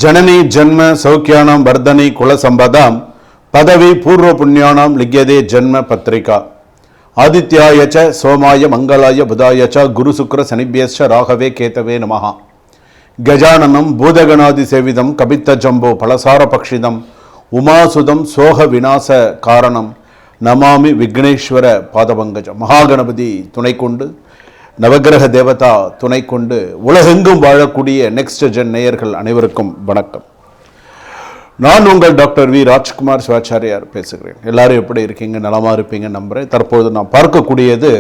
जननी जन्म सौख्यानां वर्धनी कुल संपदां पदवी पूर्व पुण्यानां लिख्यते जन्म पत्रिका आदित्याय च सोमाय मंगलाय बुधाय च गुरु शुक्र शनिभ्यश्च राघवे केतवे नमः गजाननं भूतगणादि सेवितं कपित्त जम्बो फलसार पक्षिदं उमासुदं सोह विनाश कारणं नमामि विघ्नेश्वर पादपंकज महागणपति துணை கொண்டு நவகிரக தேவதா துணை கொண்டு உலகெங்கும் வாழக்கூடிய நெக்ஸ்ட் ஜென் நேயர்கள் அனைவருக்கும் வணக்கம். நான் உங்கள் டாக்டர் வி ராஜ்குமார் சிவாச்சாரியார் பேசுகிறேன். எல்லாரும் எப்படி இருக்கீங்க? நலமா இருப்பீங்க நம்புறேன். தற்போது நான் பார்க்கக்கூடியது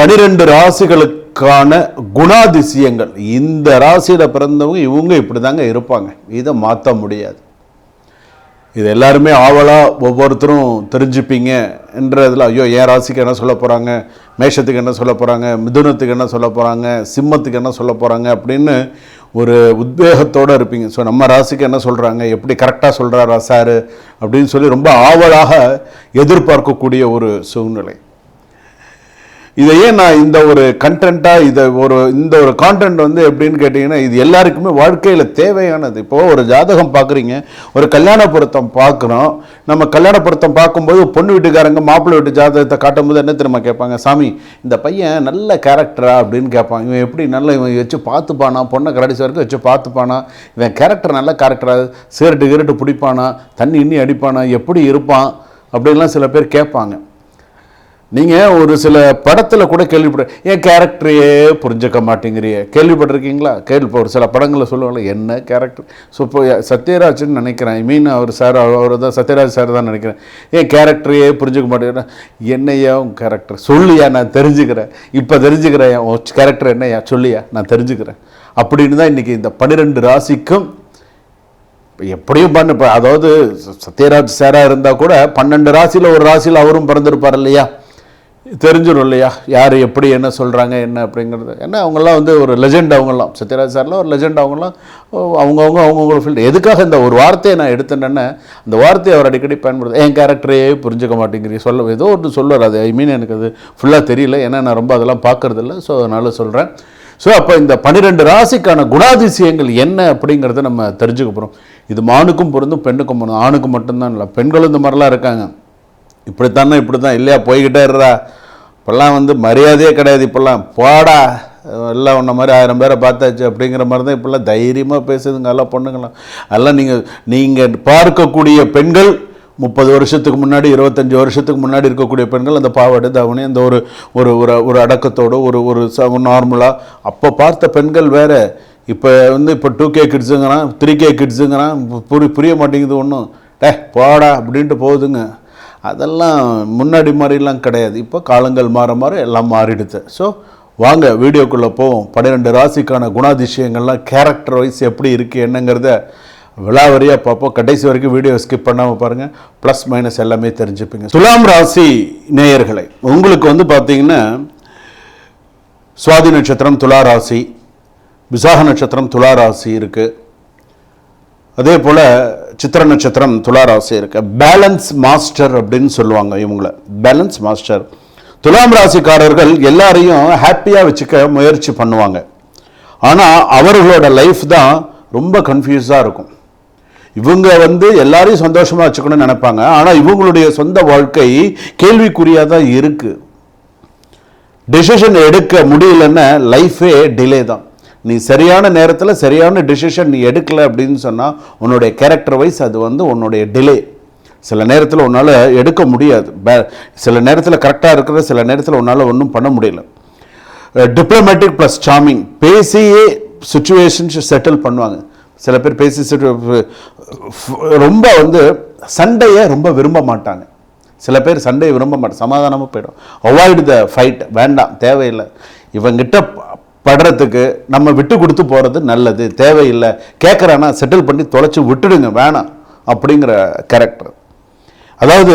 12 ராசிகளுக்கான குணாதிசயங்கள். இந்த ராசியில் பிறந்தவங்க இவங்க இப்படி தாங்க இருப்பாங்க, இதை மாற்ற முடியாது. இது எல்லாருமே ஆவலாக ஒவ்வொருத்தரும் தெரிஞ்சுப்பீங்க என்றதில், ஐயோ என் ராசிக்கு என்ன சொல்ல போகிறாங்க, மேஷத்துக்கு என்ன சொல்ல போகிறாங்க, மிதுனத்துக்கு என்ன சொல்ல போகிறாங்க, சிம்மத்துக்கு என்ன சொல்ல போகிறாங்க அப்படின்னு ஒரு உத்வேகத்தோடு இருப்பீங்க. ஸோ நம்ம ராசிக்கு என்ன சொல்கிறாங்க, எப்படி கரெக்டாக சொல்கிறாரா சார் அப்படின்னு சொல்லி ரொம்ப ஆவலாக எதிர்பார்க்கக்கூடிய ஒரு சூழ்நிலை. இதையே நான் இந்த ஒரு கண்டென்ட்டாக இந்த ஒரு கான்டென்ட் வந்து எப்படின்னு கேட்டிங்கன்னா, இது எல்லாருக்குமே வாழ்க்கையில் தேவையானது. இப்போது ஒரு ஜாதகம் பார்க்குறீங்க, ஒரு கல்யாண பொருத்தம் பார்க்குறோம். நம்ம கல்யாண பொருத்தம் பார்க்கும்போது பொண்ணு வீட்டுக்காரங்க மாப்பிள்ளை வீட்டு ஜாதகத்தை காட்டும்போது என்ன தெரியுமா கேட்பாங்க, சாமி இந்த பையன் நல்ல கேரக்டரா அப்படின்னு கேட்பாங்க. இவன் எப்படி இவன் வச்சு பார்த்துப்பானா, பொண்ணை கடைசி வரைக்கும் வச்சு பார்த்துப்பானா, இவன் கேரக்டர் நல்ல கேரக்டரா, சிகரெட்டு பிடிப்பானா, தண்ணி இன்னி அடிப்பானா, எப்படி இருப்பான் அப்படின்லாம் சில பேர் கேட்பாங்க. நீங்கள் ஒரு சில படத்தில் கூட என் கேரக்டரையே புரிஞ்சுக்க மாட்டேங்கிறிய கேள்விப்பட்டிருக்கீங்களா? ஒரு சில படங்களில் சொல்லுவாங்க என்ன கேரக்டர். ஸோ இப்போ சத்யராஜ்னு நினைக்கிறேன், அவர் சார், அவர் தான் சத்யராஜ் சார் தான் நினைக்கிறேன். என் கேரக்டரையே புரிஞ்சுக்க மாட்டேங்கிறேன். என்னையா உன் கேரக்டர் சொல்லியா, நான் தெரிஞ்சுக்கிறேன், இப்போ தெரிஞ்சுக்கிறேன், உன் கேரக்டர் என்னையா சொல்லியா, நான் தெரிஞ்சுக்கிறேன் அப்படின்னு தான் இன்றைக்கி இந்த 12 ராசிக்கும் எப்படியும் இப்போ அதாவது சத்யராஜ் சாராக இருந்தால் கூட 12 ராசியில் ஒரு ராசியில் அவரும் பிறந்திருப்பார் இல்லையா, தெரிஞ்சிடும் இல்லையா யார் எப்படி என்ன சொல்கிறாங்க என்ன அப்படிங்கிறது. ஏன்னா அவங்கெல்லாம் வந்து ஒரு லெஜெண்ட், அவங்கெல்லாம் சத்யராஜ் சார்லாம் ஒரு லெஜெண்ட். அவங்களாம் அவங்கவுங்க ஃபீல்டு. எதுக்காக இந்த ஒரு வார்த்தையை நான் எடுத்தேன்னா, அந்த வார்த்தையை அவர் அடிக்கடி பயன்படுத்த, என் கேரக்டரையே புரிஞ்சுக்க மாட்டேங்கிறீ சொல்ல ஏதோ ஒன்று சொல்லுவார். அது எனக்கு அது ஃபுல்லாக தெரியல, ஏன்னா நான் ரொம்ப அதெல்லாம் பார்க்குறதில்ல. ஸோ அதனால் சொல்கிறேன். ஸோ அப்போ இந்த 12 ராசிக்கான குணாதிசயங்கள் என்ன அப்படிங்கிறத நம்ம தெரிஞ்சுக்க போகிறோம். இது மானுக்கும் பொருந்தும் பெண்ணுக்கும் பொருந்தும். ஆணுக்கு மட்டும்தான் இல்லை, பெண்களும் இந்த மாதிரிலாம் இருக்காங்க. இப்படி தான் இல்லையா, போய்கிட்டே இருறா, இப்போல்லாம் வந்து மரியாதையே கிடையாது. இப்போல்லாம் போடா எல்லாம் உன்ன மாதிரி 1000 பேரை பார்த்தாச்சு அப்படிங்கிற மாதிரி தான் இப்போல்லாம் தைரியமாக பேசுதுங்க எல்லாம் பொண்ணுங்களாம். அதெல்லாம் நீங்கள் பார்க்கக்கூடிய பெண்கள் 30 வருஷத்துக்கு முன்னாடி 25 வருஷத்துக்கு முன்னாடி இருக்கக்கூடிய பெண்கள் அந்த பாவாடை தாவணி அந்த ஒரு அடக்கத்தோடு ஒரு நார்மலாக அப்போ பார்த்த பெண்கள் வேறு. இப்போ 2K கிட்ஸுங்கிறான், 3K கிட்ஸுங்கிறான், புரிய மாட்டேங்குது ஒன்றும். போடா அப்படின்ட்டு போகுதுங்க. அதெல்லாம் முன்னாடி மாதிரிலாம் கிடையாது. இப்போ காலங்கள் மாற எல்லாம் மாறிடுது. ஸோ வாங்க வீடியோக்குள்ளே போவோம். 12 ராசிக்கான குணாதிசயங்கள்லாம் கேரக்டர் வைஸ் எப்படி இருக்குது என்னங்கிறத விலாவரியாக பார்ப்போம். கடைசி வரைக்கும் வீடியோ ஸ்கிப் பண்ணாமல் பாருங்கள், ப்ளஸ் மைனஸ் எல்லாமே தெரிஞ்சுப்பீங்க. துலாம் ராசி நேயர்களை, உங்களுக்கு வந்து பார்த்தீங்கன்னா சுவாதி நட்சத்திரம் துலா ராசி, விசாக நட்சத்திரம் துலா ராசி இருக்குது. அதே போல் சித்திர நட்சத்திரம் துலா ராசி இருக்கு. பேலன்ஸ் மாஸ்டர் அப்படின்னு சொல்லுவாங்க இவங்கள, பேலன்ஸ் மாஸ்டர். துலாம் ராசிக்காரர்கள் எல்லாரையும் ஹாப்பியாக வச்சுக்க முயற்சி பண்ணுவாங்க. ஆனால் அவர்களோட லைஃப் தான் ரொம்ப கன்ஃபியூஸாக இருக்கும். இவங்க வந்து எல்லாரையும் சந்தோஷமாக வச்சுக்கணும்னு நினைப்பாங்க. ஆனால் இவங்களுடைய சொந்த வாழ்க்கை கேள்விக்குறியாக தான் இருக்குது. டெசிஷன் எடுக்க முடியலன்னா லைஃபே டிலே தான். நீ சரியான நேரத்தில் சரியான டிசிஷன் நீ எடுக்கலை அப்படின்னு சொன்னால் உன்னுடைய கேரக்டர் வைஸ் அது வந்து உன்னுடைய டிலே. சில நேரத்தில் உன்னால் எடுக்க முடியாது, சில நேரத்தில் கரெக்டாக இருக்கிற, சில நேரத்தில் உன்னால் ஒன்றும் பண்ண முடியல. டிப்ளமேட்டிக் ப்ளஸ் சார்மிங், பேசியே சுச்சுவேஷன்ஸ் செட்டில் பண்ணுவாங்க. சில பேர் பேசி ரொம்ப வந்து சண்டையை ரொம்ப விரும்ப மாட்டாங்க. சில பேர் சண்டையை விரும்ப மாட்டாங்க, சமாதானமாக போயிடும். அவாய்டு த ஃபைட், வேண்டாம், தேவையில்லை. இவங்கிட்ட படுறதுக்கு நம்ம விட்டு கொடுத்து போகிறது நல்லது, தேவையில்லை. கேட்குறானா செட்டில் பண்ணி தொலைச்சி விட்டுடுங்க, வேணாம் அப்படிங்கிற கேரக்டர். அதாவது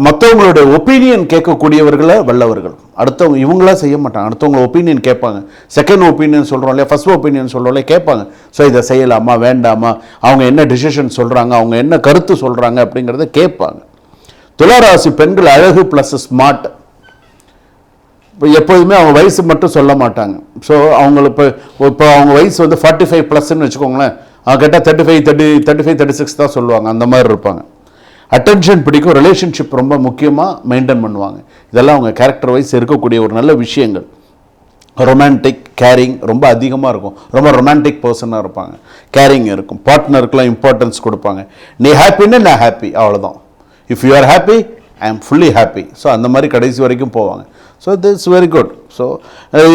மற்றவங்களுடைய ஒப்பீனியன் கேட்கக்கூடியவர்களை வல்லவர்கள். அடுத்தவங்க இவங்களாம் செய்ய மாட்டாங்க, அடுத்தவங்கள ஒப்பீனியன் கேட்பாங்க. செகண்ட் ஒப்பீனியன் சொல்கிறோம் இல்லையா, ஃபர்ஸ்ட் ஒப்பீனியன் சொல்கிறோம் இல்லையா, கேட்பாங்க. ஸோ இதை செய்யலாமா வேண்டாமா, அவங்க என்ன டிசிஷன் சொல்கிறாங்க, அவங்க என்ன கருத்து சொல்கிறாங்க அப்படிங்கிறத கேட்பாங்க. துளாராசி பெண்கள் அழகு ப்ளஸ் ஸ்மார்ட். இப்போ எப்போதுமே அவங்க வயசு மட்டும் சொல்ல மாட்டாங்க. ஸோ அவங்களுக்கு இப்போ அவங்க வயசு வந்து 45 ப்ளஸ்ன்னு வச்சுக்கோங்களேன், கேட்டால் 35-36 தான் சொல்லுவாங்க, அந்த மாதிரி இருப்பாங்க. அட்டென்ஷன் பிடிக்கும், ரிலேஷன்ஷிப் ரொம்ப முக்கியமாக மெயின்டைன் பண்ணுவாங்க. இதெல்லாம் அவங்க கேரக்டர் வைஸ் இருக்கக்கூடிய ஒரு நல்ல விஷயங்கள். ரொமான்டிக் கேரிங் ரொம்ப அதிகமாக இருக்கும், ரொம்ப ரொமான்டிக் பர்சனாக இருப்பாங்க, கேரிங் இருக்கும், பார்ட்னருக்குலாம் இம்பார்ட்டன்ஸ் கொடுப்பாங்க. நீ ஹாப்பின்னா நான் ஹாப்பி, அவ்வளோதான். If you are happy I ஆம் ஃபுல்லி ஹாப்பி. ஸோ அந்த மாதிரி கடைசி வரைக்கும் போவாங்க. So this very good. So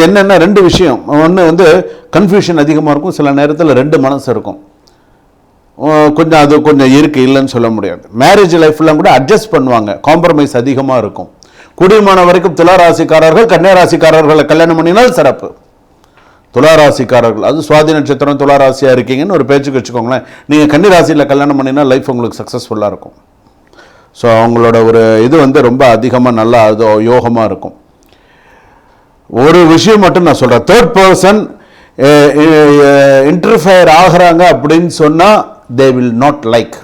என்னென்ன 2 விஷயம், ஒன்று கன்ஃபியூஷன் அதிகமாக இருக்கும், சில நேரத்தில் 2 மனசு இருக்கும், கொஞ்சம் அது கொஞ்சம் இருக்குது, இல்லைன்னு சொல்ல முடியாது. மேரேஜ் லைஃப்லாம் கூட அட்ஜஸ்ட் பண்ணுவாங்க, காம்ப்ரமைஸ் அதிகமாக இருக்கும். குடிமான வரைக்கும் துளாராசிக்காரர்கள் கன்னியாராசிக்காரர்களை கல்யாணம் பண்ணினால் சிறப்பு. துளாராசிக்காரர்கள், அது சுவாதி நட்சத்திரம் துளாராசியாக இருக்கீங்கன்னு ஒரு பேச்சுக்கு வச்சுக்கோங்களேன், நீங்கள் கன்னிராசியில் கல்யாணம் பண்ணினா லைஃப் உங்களுக்கு சக்ஸஸ்ஃபுல்லாக இருக்கும். ஸோ அவங்களோட ஒரு இது ரொம்ப அதிகமாக நல்லா அது யோகமாக இருக்கும். ஒரு விஷயம் மட்டும் நான் சொல்கிறேன், தேர்ட் பர்சன் இன்டர்ஃபயர் ஆகிறாங்க அப்படின்னு சொன்னால் தே வில் நாட் லைக்.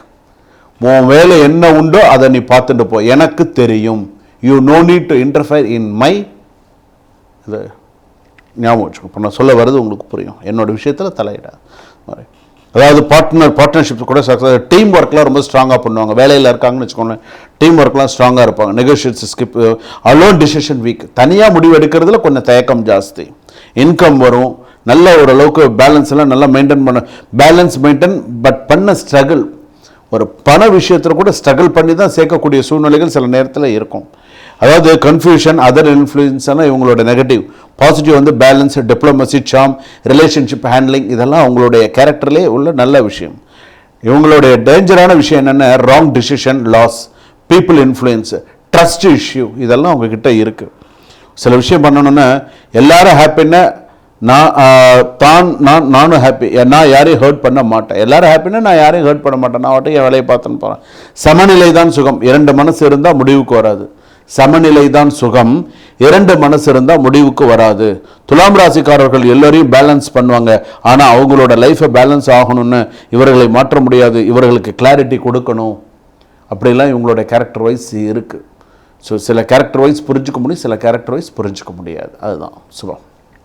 உன் வேலை என்ன உண்டோ அதை நீ பார்த்துட்டு போ, எனக்கு தெரியும், you no need to interfere in my, இது ஞாபகம் வச்சுக்கோ. இப்போ நான் சொல்ல வருது உங்களுக்கு புரியும், என்னோட விஷயத்தில் தலையிட மாதிரி. அதாவது பார்ட்னர்ஷிப்ஸ் கூட சக்ஸஸ், டீம் ஒர்க்லாம் ரொம்ப ஸ்ட்ராங்காக பண்ணுவாங்க. வேலையில் இருக்காங்கன்னு வச்சுக்கோங்க, டீம் ஒர்க்லாம் ஸ்ட்ராங்காக இருப்பாங்க. Negotiation skip, alone decision week, தனியாக முடிவு எடுக்கிறதுல கொஞ்சம் தயக்கம் ஜாஸ்தி. இன்கம் வரும், நல்ல ஓரளவுக்கு பேலன்ஸ் எல்லாம் நல்லா மெயின்டைன் பண்ண, பேலன்ஸ் மெயின்டைன் பட் பண்ண ஸ்ட்ரகிள், ஒரு பண விஷயத்தில் கூட ஸ்ட்ரகிள் பண்ணி தான் சேர்க்கக்கூடிய சூழ்நிலைகள் சில நேரத்தில் இருக்கும். அதாவது கன்ஃபியூஷன், அதர் இன்ஃப்ளூயன்ஸ்னால் இவங்களோட நெகட்டிவ். பாசிட்டிவ் பேலன்ஸ், டிப்ளமசி, சாம், ரிலேஷன்ஷிப் ஹேண்ட்லிங், இதெல்லாம் அவங்களுடைய கேரக்டர்லேயே உள்ள நல்ல விஷயம். இவங்களுடைய டேஞ்சரான விஷயம் என்னென்ன, wrong decision, loss, people influence, trust issue, இதெல்லாம் அவங்கக்கிட்ட இருக்குது. சில விஷயம் பண்ணணுன்னா எல்லாரும் ஹாப்பின்னா நானும் ஹாப்பி, நான் யாரையும் ஹர்ட் பண்ண மாட்டேன். எல்லாரும் ஹாப்பின்னா நான் யாரையும் ஹர்ட் பண்ண மாட்டேன், நான் என் வேலையை பார்த்துன்னு போகிறேன். சமநிலை தான் சுகம், 2 மனசு இருந்தால் முடிவுக்கு வராது. சமநிலை தான் சுகம், 2 மனசு இருந்தால் முடிவுக்கு வராது. துலாம் ராசிக்காரர்கள் எல்லோரையும் பேலன்ஸ் பண்ணுவாங்க, ஆனால் அவங்களோட லைஃப்பை பேலன்ஸ் ஆகணும்னு இவர்களை மாற்ற முடியாது, இவர்களுக்கு கிளாரிட்டி கொடுக்கணும். அப்படிலாம் இவங்களோட கேரக்டர் வைஸ் இருக்குது. ஸோ சில கேரக்டர் வைஸ் புரிஞ்சுக்க முடியும், சில கேரக்டர் வைஸ் புரிஞ்சுக்க முடியாது. அதுதான் சுபம்.